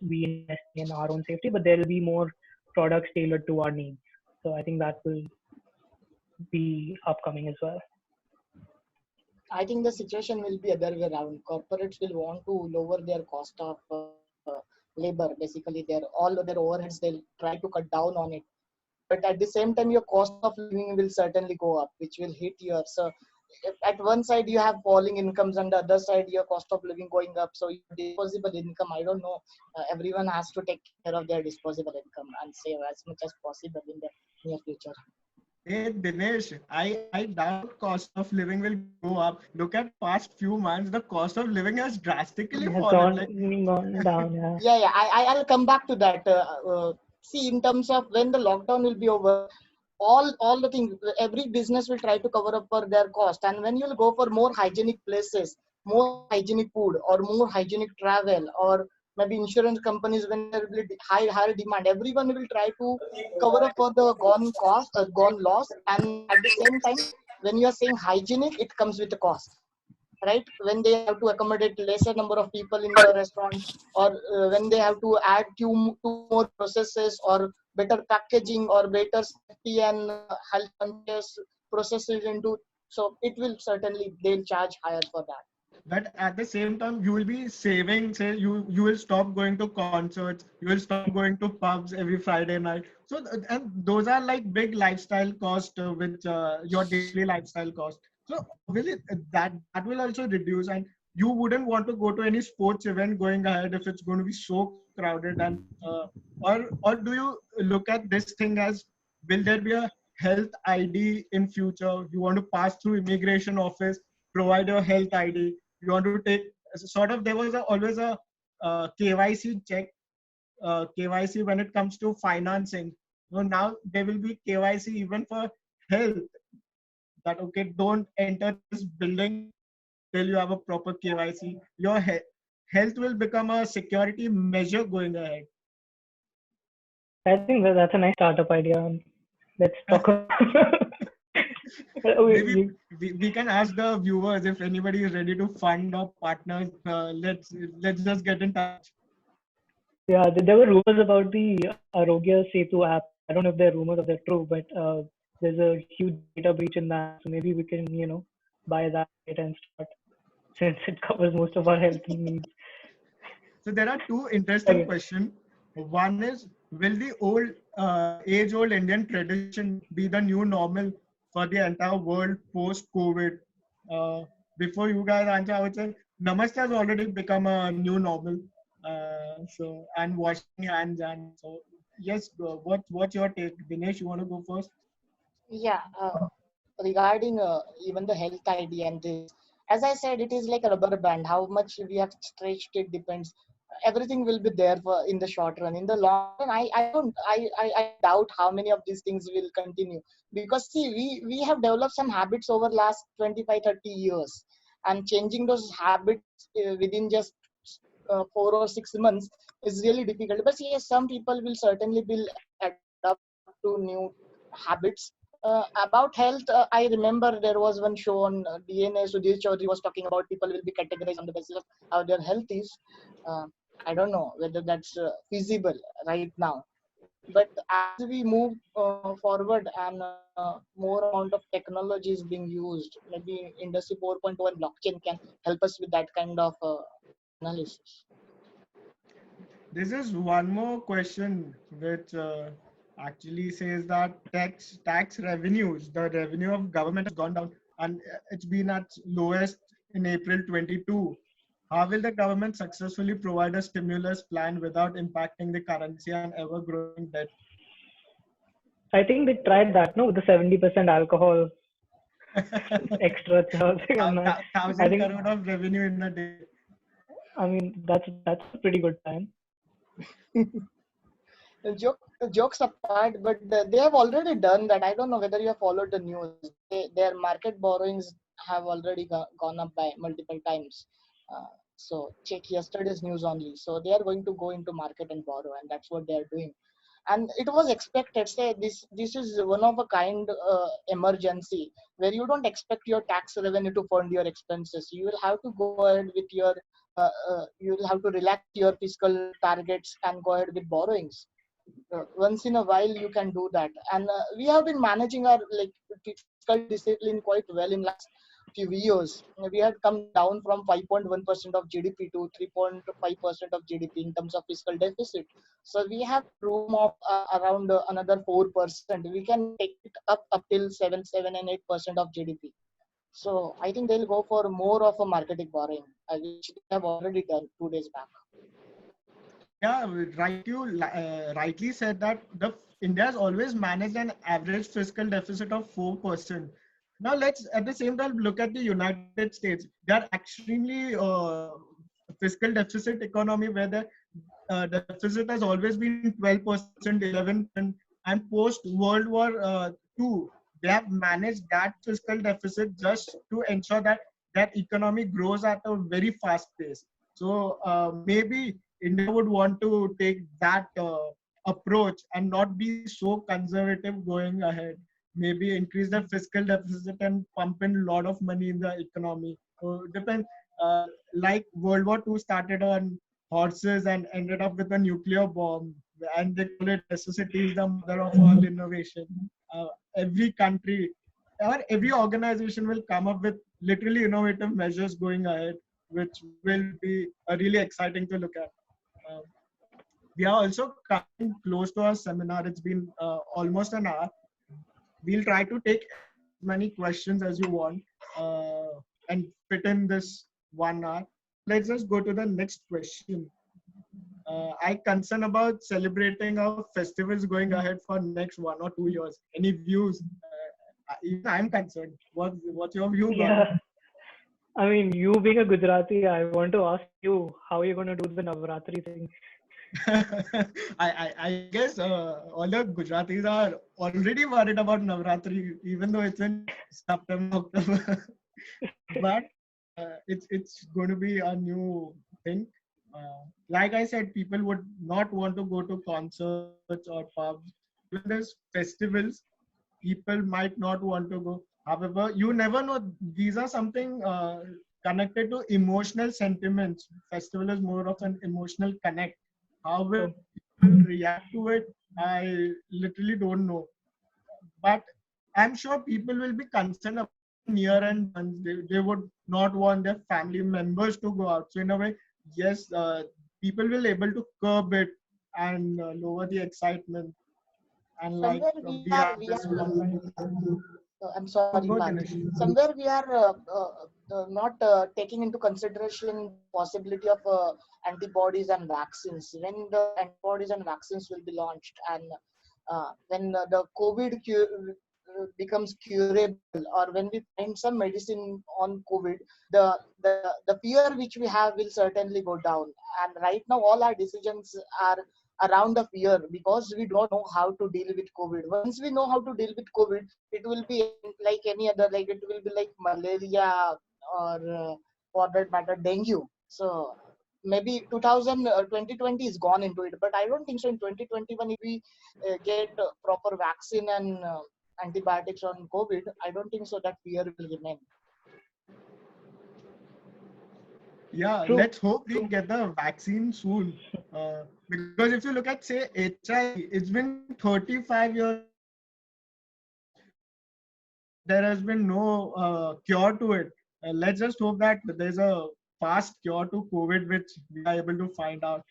we investing in our own safety, but there will be more products tailored to our needs. So I think that will be upcoming as well. I think the situation will be other way around. Corporates will want to lower their cost of labor. Basically, all of their overheads, they'll try to cut down on it. But at the same time, your cost of living will certainly go up, which will hit your. So at one side you have falling incomes, and the other side your cost of living going up. So your disposable income, I don't know. Everyone has to take care of their disposable income and save as much as possible in the near future. Hey Dinesh, I doubt cost of living will go up. Look at past few months, the cost of living has drastically It has fallen. Like gone down. Yeah. Yeah. I'll come back to that. See, in terms of when the lockdown will be over, all the things, every business will try to cover up for their cost. And when you'll go for more hygienic places, more hygienic food, or more hygienic travel, or maybe insurance companies, when there will be higher demand, everyone will try to cover up for the gone loss. And at the same time, when you are saying hygienic, it comes with a cost, right? When they have to accommodate lesser number of people in the restaurant, or when they have to add two more processes, or better packaging, or better safety and health conscious processes into, so it will certainly, they'll charge higher for that. But at the same time, you will be saving. Say you will stop going to concerts. You will stop going to pubs every Friday night. So and those are like big lifestyle cost, which your daily lifestyle cost. So obviously that will also reduce, and you wouldn't want to go to any sports event going ahead if it's going to be so crowded. And or do you look at this thing as, will there be a health ID in future? You want to pass through immigration office, provide your health ID. You want to take sort of, there was always a KYC check, KYC when it comes to financing. So now there will be KYC even for health. That okay, don't enter this building till you have a proper KYC. Your health will become a security measure going ahead. I think that's a nice startup idea. Let's talk about. Maybe we can ask the viewers if anybody is ready to fund or partner. Let's just get in touch. Yeah, there were rumors about the Arogya Setu app. I don't know if they're rumors or they're true, but there's a huge data breach in that. So maybe we can, buy that data and start, since it covers most of our health needs. So there are two interesting questions. One is, will the age-old Indian tradition be the new normal for the entire world post-COVID? Before you guys answer, I would say Namaste has already become a new normal. And washing hands, and so yes. What's your take, Dinesh? You want to go first? Yeah, regarding even the health ID and this, as I said, it is like a rubber band. How much we have stretched it depends. Everything will be there for in the short run. In the long run, I doubt how many of these things will continue, because see, we have developed some habits over last 25, 30 years, and changing those habits within just 4 or 6 months is really difficult. But yes, some people will certainly will adapt to new habits. About health, I remember there was one show on DNA. Sudhir Chaudhary was talking about people will be categorized on the basis of how their health is. Uh, I don't know whether that's feasible right now. But as we move forward and more amount of technology is being used, maybe Industry 4.0 and blockchain can help us with that kind of analysis. This is one more question which actually says that tax revenues, the revenue of government has gone down, and it's been at lowest in April 22. How will the government successfully provide a stimulus plan without impacting the currency and ever growing debt? I think they tried that, no, with the 70% alcohol extra charging. And I 1,000 think, crore of revenue in a day. I mean, that's a pretty good plan. Jokes apart, but they have already done that. I don't know whether you have followed the news. Their market borrowings have already gone up by multiple times. So check yesterday's news only. So they are going to go into market and borrow, and that's what they are doing. And it was expected. Say this is one of a kind emergency where you don't expect your tax revenue to fund your expenses. You will have to go ahead with your you will have to relax your fiscal targets and go ahead with borrowings. Once in a while you can do that, and we have been managing our like fiscal discipline quite well in last few years. We had come down from 5.1% of GDP to 3.5% of GDP in terms of fiscal deficit. So we have room of around another 4%. We can take it up till 7 and 8% of GDP. So I think they'll go for more of a marketing borrowing, which they have already done 2 days back. Yeah, right. You rightly said that the India has always managed an average fiscal deficit of 4%. Now let's at the same time look at the United States. They are extremely fiscal deficit economy where the deficit has always been 12%, 11%, and post World War II, they have managed that fiscal deficit just to ensure that that economy grows at a very fast pace. So maybe India would want to take that approach and not be so conservative going ahead. Maybe increase the fiscal deficit and pump in a lot of money in the economy. So depends. Like World War II started on horses and ended up with a nuclear bomb, and they call it necessity is the mother of all innovation. Every country or every organization will come up with literally innovative measures going ahead. which will be really exciting to look at. Um, we are also coming close to our seminar. It's been almost an hour. We'll try to take as many questions as you want and fit in this 1 hour. Let's just go to the next question. I concern about celebrating our festivals going ahead for next 1 or 2 years. Any views? Even I'm concerned. What's your view, Gaurav? Yeah. I mean, you being a Gujarati, I want to ask you how are you going to do the Navratri thing? I guess all the Gujaratis are already worried about Navratri, even though it's in September, October. But it's going to be a new thing. Like I said, people would not want to go to concerts or pubs. Even there's festivals, people might not want to go. However, you never know. These are something connected to emotional sentiments. Festival is more of an emotional connect. How will So, people react to it? I literally don't know. But I'm sure people will be concerned about near and ones. They would not want their family members to go out. So in a way, yes, people will able to curb it and lower the excitement. And like Somewhere we have we this are online. I'm Oh, sorry, go Parth. Ganesh. Somewhere we are not taking into consideration possibility of antibodies and vaccines. When the antibodies and vaccines will be launched, and when the COVID becomes curable, or when we find some medicine on COVID, the fear which we have will certainly go down. And right now, all our decisions are around the fear because we don't know how to deal with COVID. Once we know how to deal with COVID, it will be like any other, like it will be like malaria or for that matter dengue. So maybe 2020 is gone into it, but I don't think so in 2021 if we get proper vaccine and antibiotics on COVID, I don't think so that fear will remain. Yeah, true, let's hope we true. get the vaccine soon. Because if you look at, say, HIV, it's been 35 years. There has been no cure to it. Let's just hope that there's a fast cure to COVID, which we are able to find out.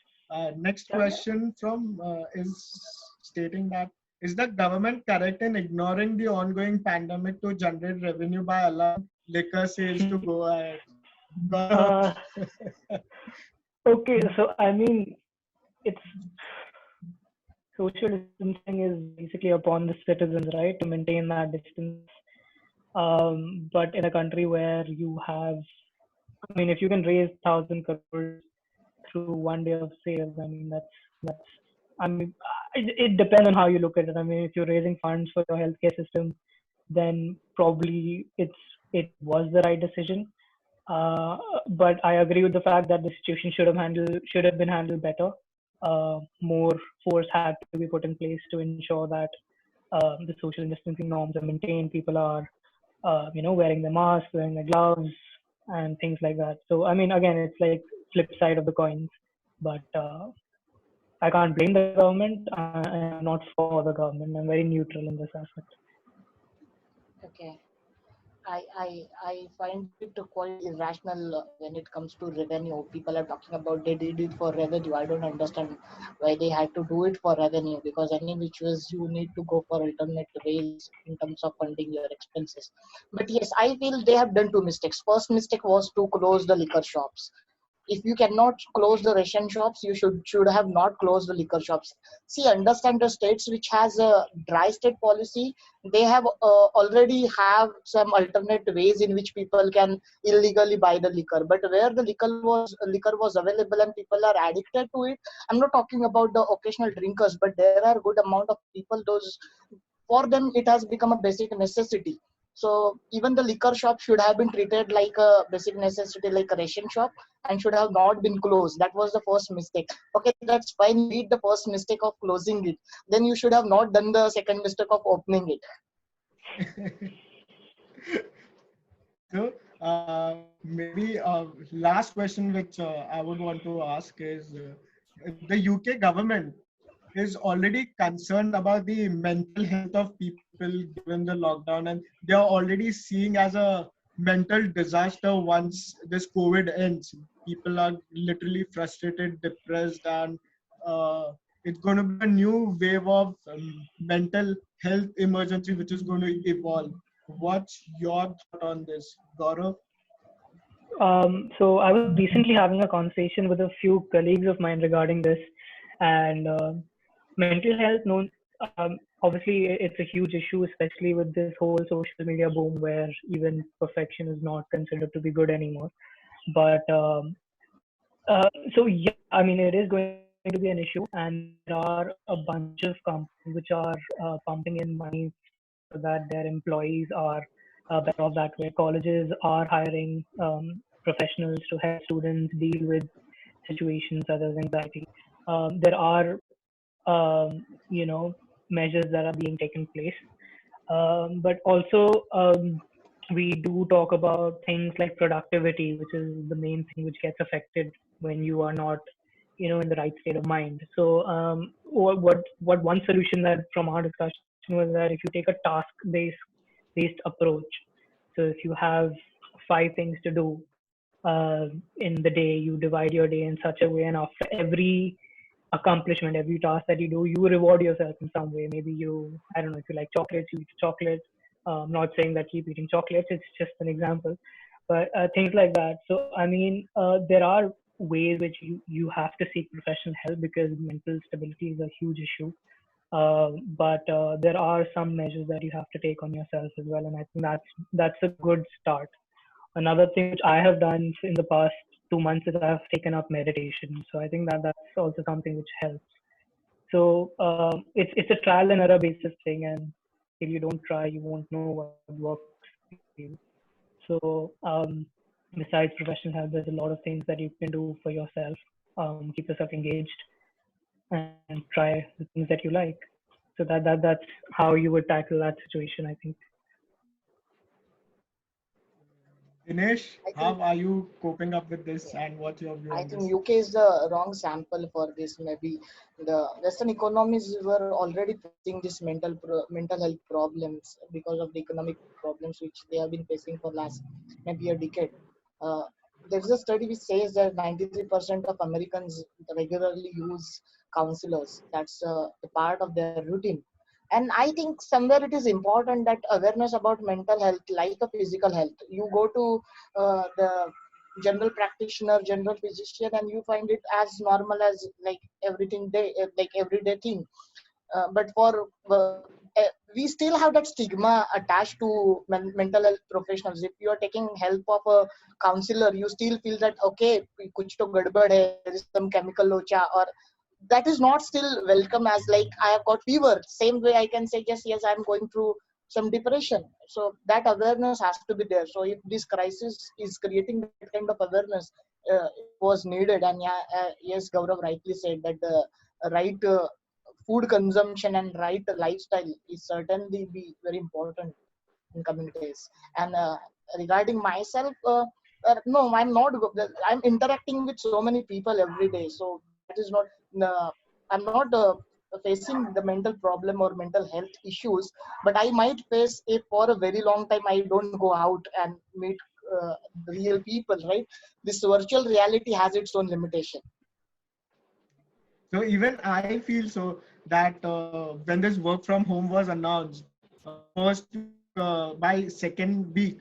Next Yeah. question from is stating that is the government correct in ignoring the ongoing pandemic to generate revenue by allowing liquor sales to go ahead? Gaurav. Uh, okay, so I mean, it's social distancing is basically upon the citizens, right, to maintain that distance. But in a country where you have, I mean, if you can raise 1,000 crores through 1 day of sales, I mean, that's. I mean, it depends on how you look at it. I mean, if you're raising funds for your healthcare system, then probably it was the right decision. Uh, but I agree with the fact that the situation should have been handled better. More force had to be put in place to ensure that the social distancing norms are maintained. People are, wearing the masks, wearing the gloves, and things like that. So I mean, again, it's like flip side of the coins. But I can't blame the government. I'm not for the government. I'm very neutral in this aspect. Okay. I find it quite irrational when it comes to revenue. People are talking about they did it for revenue. I don't understand why they had to do it for revenue, because any which was you need to go for alternate ways in terms of funding your expenses. But yes, I feel they have done two mistakes. First mistake was to close the liquor shops. If you cannot close the ration shops, you should have not closed the liquor shops. See, understand the states which has a dry state policy, they have already have some alternate ways in which people can illegally buy the liquor. But where the liquor was available and people are addicted to it, I'm not talking about the occasional drinkers, but there are good amount of people those for them it has become a basic necessity. So even the liquor shop should have been treated like a basic necessity, like a ration shop, and should have not been closed. That was the first mistake. Okay, that's fine. You did the first mistake of closing it. Then you should have not done the second mistake of opening it. So, maybe last question which I would want to ask is the UK government is already concerned about the mental health of people given the lockdown, and they are already seeing as a mental disaster once this COVID ends. People are literally frustrated, depressed, and it's going to be a new wave of mental health emergency which is going to evolve. What's your thought on this, Gaurav? So I was recently having a conversation with a few colleagues of mine regarding this, and mental health. No, obviously it's a huge issue, especially with this whole social media boom, where even perfection is not considered to be good anymore. But so yeah, I mean, it is going to be an issue, and there are a bunch of companies which are pumping in money so that their employees are better off that way. Colleges are hiring professionals to help students deal with situations such as anxiety. There are, measures that are being taken place, but also we do talk about things like productivity, which is the main thing which gets affected when you are not, in the right state of mind. So what one solution that from our discussion was that if you take a task based approach, so if you have 5 things to do in the day, you divide your day in such a way, and after every accomplishment, every task that you do, you reward yourself in some way. Maybe I don't know, if you like chocolates, you eat chocolate. Not saying that keep eating chocolates, it's just an example, but things like that. So, I mean, there are ways which you have to seek professional help because mental stability is a huge issue. But there are some measures that you have to take on yourself as well, and I think that's a good start. Another thing which I have done in the past 2 months is I've taken up meditation. So I think that that's also something which helps. So it's a trial and error basis thing, and if you don't try, you won't know what works for you. So besides professional help, there's a lot of things that you can do for yourself. Keep yourself engaged and try the things that you like. So that's how you would tackle that situation, I think. Dinesh, I how think are you coping up with this and what's your view I on think this? UK is the wrong sample for this. Maybe the Western economies were already facing this mental health problems because of the economic problems which they have been facing for last maybe a decade. Uh, there's a study which says that 93% of Americans regularly use counselors. That's a part of their routine. And I think somewhere it is important that awareness about mental health, like a physical health, you go to the general practitioner, general physician, and you find it as normal as like everything day, like everyday thing. But for we still have that stigma attached to mental health professionals. If you are taking help of a counselor, you still feel that okay, kuch to gadbad hai, there is some chemical locha, or that is not still welcome as like I have got fever. Same way I can say yes, I'm going through some depression. So that awareness has to be there. So if this crisis is creating that kind of awareness, it was needed. And yeah, yes, Gaurav rightly said that the right food consumption and right lifestyle is certainly be very important in coming days. And regarding myself, no, I'm not. I'm interacting with so many people every day, so that is not. I'm not facing the mental problem or mental health issues, but I might face if for a very long time I don't go out and meet real people. Right, this virtual reality has its own limitation. So even I feel so that when this work from home was announced, first by second week,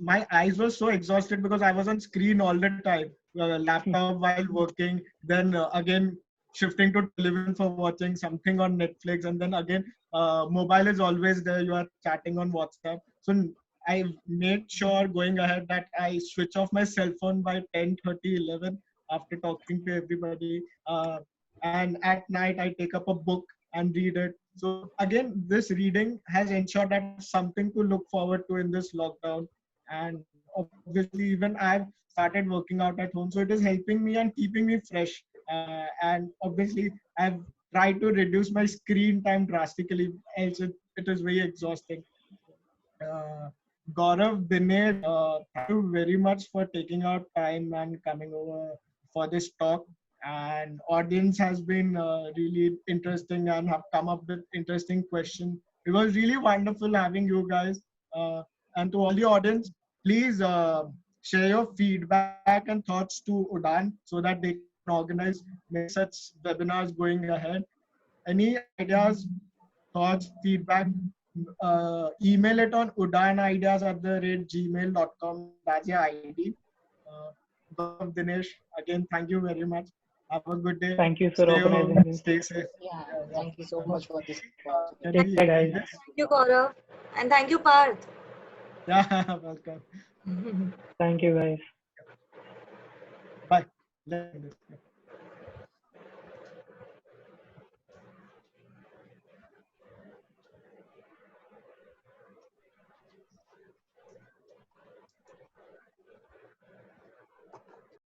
my eyes were so exhausted because I was on screen all the time, laptop while working, then again shifting to television for watching something on Netflix, and then again mobile is always there. You are chatting on WhatsApp, so I made sure going ahead that I switch off my cell phone by 10:30, 11 after talking to everybody. And at night I take up a book and read it. So again, this reading has ensured that I have something to look forward to in this lockdown. And obviously, even I've started working out at home, so it is helping me and keeping me fresh. And obviously, I've tried to reduce my screen time drastically, else it is very exhausting. uh, Gaurav, Dinesh, thank you very much for taking out time and coming over for this talk. And audience has been really interesting and have come up with interesting questions. It was really wonderful having you guys. Uh, and to all the audience, please share your feedback and thoughts to Udan so that they can organize many such webinars going ahead. Any ideas, thoughts, feedback, email it on udanideas@gmail.com. That's your ID. Uh, Gaurav, Dinesh, again, thank you very much. Have a good day. Thank you for Stay organizing home, this. stay safe. Yeah, Yeah. thank you so much for this Can opportunity. we Take care, end guys. this? Thank you, Gaurav. And thank you, Parth. Yeah, welcome. Thank you, guys. Bye. Let's end this.